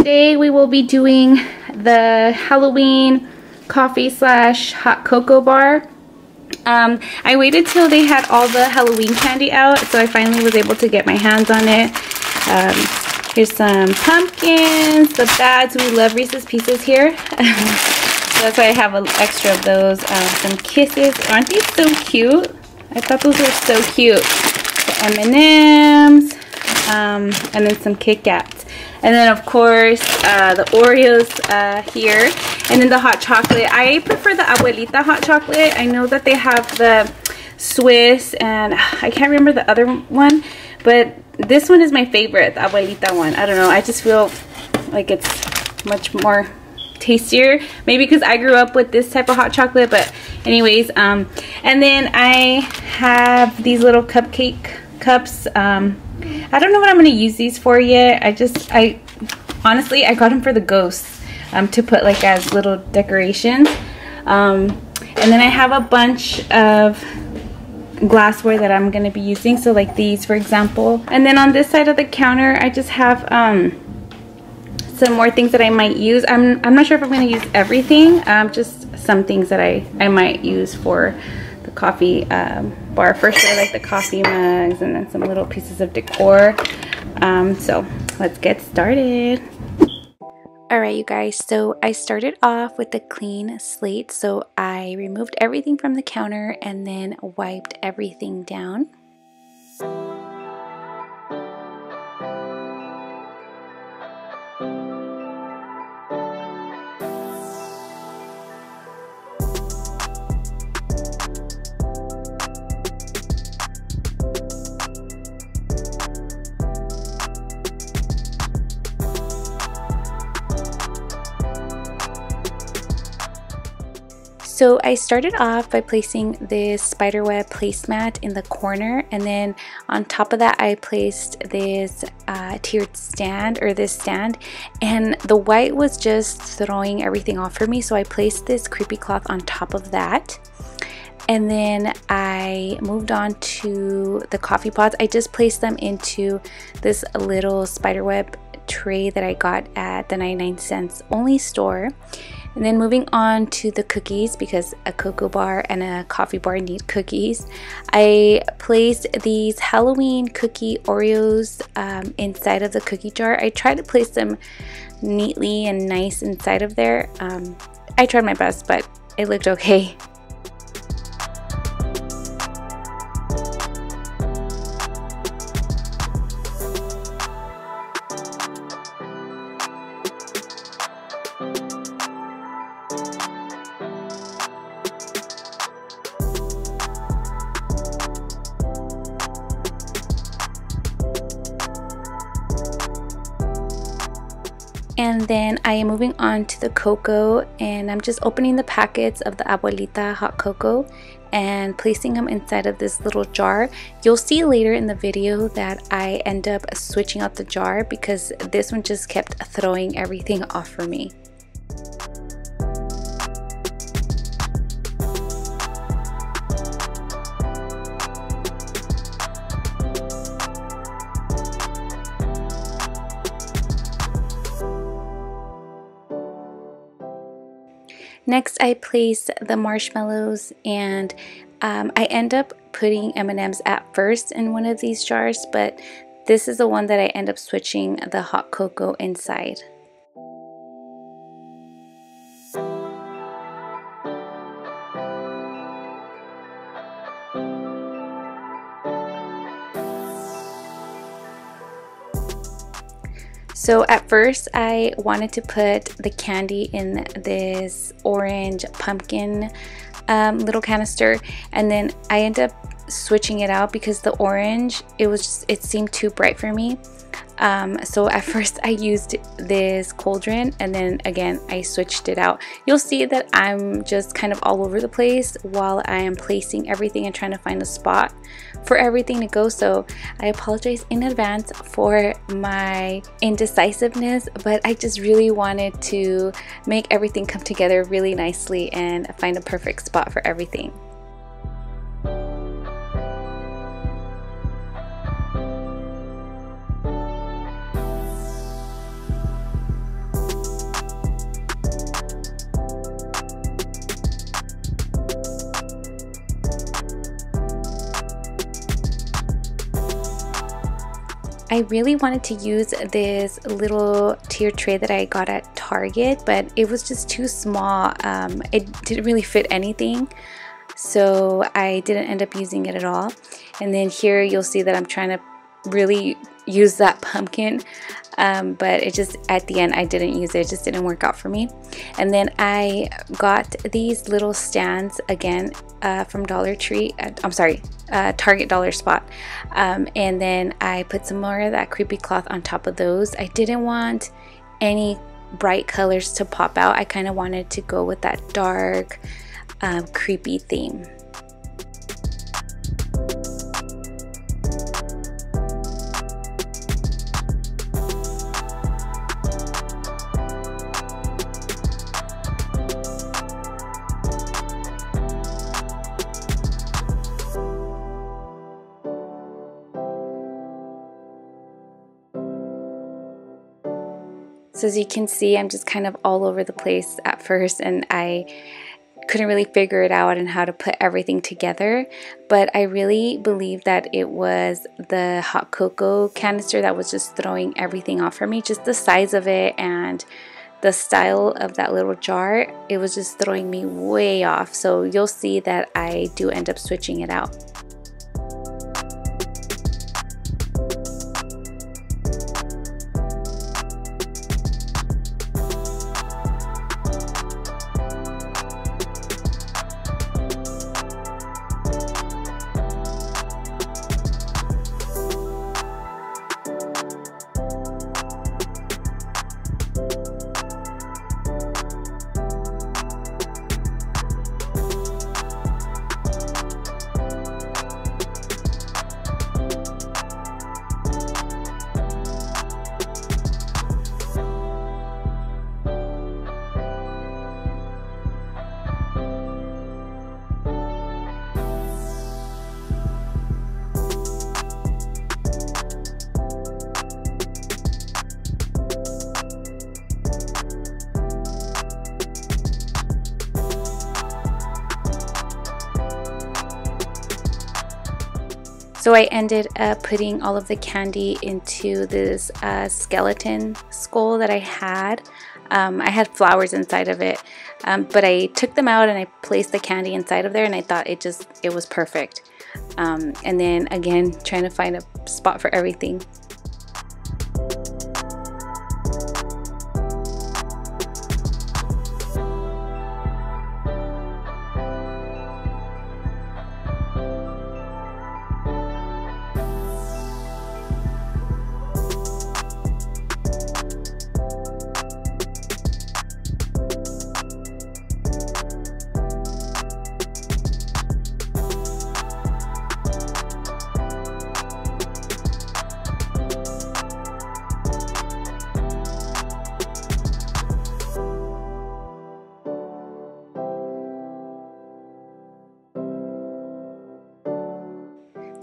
today we will be doing the Halloween coffee slash hot cocoa bar. I waited till they had all the Halloween candy out, so I finally was able to get my hands on it. Here's some pumpkins, the bads. We love Reese's Pieces here. So that's why I have an extra of those. Some kisses. Aren't these so cute? I thought those were so cute. The M&Ms, and then some Kit Kats. And then of course the Oreos here. And then the hot chocolate. I prefer the Abuelita hot chocolate. I know that they have the Swiss and I can't remember the other one. But this one is my favorite, the Abuelita one. I don't know. I just feel like it's much more tastier. Maybe because I grew up with this type of hot chocolate. But anyways, and then I have these little cupcake cups. I don't know what I'm going to use these for yet. Honestly, I got them for the ghosts to put like as little decorations. And then I have a bunch of glassware that I'm going to be using. So like these, for example. And then on this side of the counter, I just have some more things that I might use. I'm not sure if I'm going to use everything. Just some things that I might use for the coffee bar. First, I like the coffee mugs and then some little pieces of decor. So let's get started. Alright you guys, so I started off with a clean slate. So I removed everything from the counter and then wiped everything down. So I started off by placing this spiderweb placemat in the corner, and then on top of that I placed this tiered stand, or this stand, and the white was just throwing everything off for me, so I placed this creepy cloth on top of that. And then I moved on to the coffee pots. I just placed them into this little spiderweb tray that I got at the 99cents only store. And then moving on to the cookies, because a cocoa bar and a coffee bar need cookies. I placed these Halloween cookie Oreos inside of the cookie jar. I tried to place them neatly and nice inside of there. I tried my best, but it looked okay. And then I am moving on to the cocoa, and I'm just opening the packets of the Abuelita hot cocoa and placing them inside of this little jar. You'll see later in the video that I end up switching out the jar because this one just kept throwing everything off for me. Next, I place the marshmallows, and I end up putting M&Ms at first in one of these jars, but this is the one that I end up switching the hot cocoa inside. So at first I wanted to put the candy in this orange pumpkin little canister, and then I ended up switching it out because the orange, it seemed too bright for me. So at first I used this cauldron, and then again I switched it out. You'll see that I'm just kind of all over the place while I am placing everything and trying to find a spot for everything to go. So I apologize in advance for my indecisiveness, but I just really wanted to make everything come together really nicely and find a perfect spot for everything. I really wanted to use this little tier tray that I got at Target, but it was just too small. It didn't really fit anything, so I didn't end up using it at all. And then here you'll see that I'm trying to really use that pumpkin, but it just, at the end I didn't use it. It just didn't work out for me. And then I got these little stands again from Dollar Tree, Target Dollar Spot, and then I put some more of that creepy cloth on top of those. I didn't want any bright colors to pop out. I kind of wanted to go with that dark creepy theme. So as you can see, I'm just kind of all over the place at first, and I couldn't really figure it out and how to put everything together. But I really believe that it was the hot cocoa canister that was just throwing everything off for me. Just the size of it and the style of that little jar, it was just throwing me way off. So you'll see that I do end up switching it out. So I ended up putting all of the candy into this skeleton skull that I had. I had flowers inside of it, but I took them out and I placed the candy inside of there, and I thought it was perfect. And then again, trying to find a spot for everything.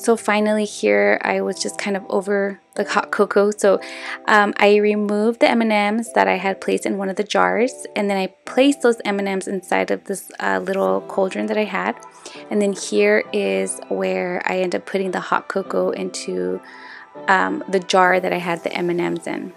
So finally here, I was just kind of over the hot cocoa. So I removed the M&Ms that I had placed in one of the jars, and then I placed those M&Ms inside of this little cauldron that I had. And then here is where I end up putting the hot cocoa into the jar that I had the M&Ms in.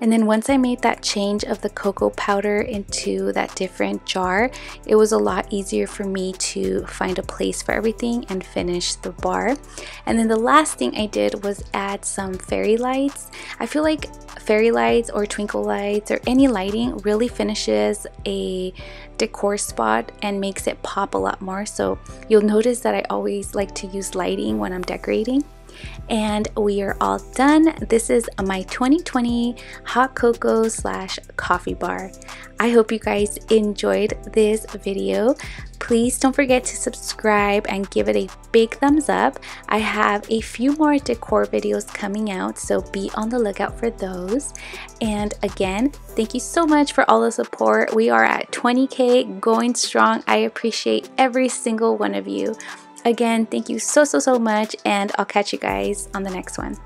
And then once I made that change of the cocoa powder into that different jar, it was a lot easier for me to find a place for everything and finish the bar. And then the last thing I did was add some fairy lights. I feel like fairy lights or twinkle lights or any lighting really finishes a decor spot and makes it pop a lot more. So you'll notice that I always like to use lighting when I'm decorating. And we are all done. This is my 2020 hot cocoa slash coffee bar. I hope you guys enjoyed this video. Please don't forget to subscribe and give it a big thumbs up. I have a few more decor videos coming out, so be on the lookout for those. And again, thank you so much for all the support. We are at 20K, going strong. I appreciate every single one of you. Again, thank you so much, and I'll catch you guys on the next one.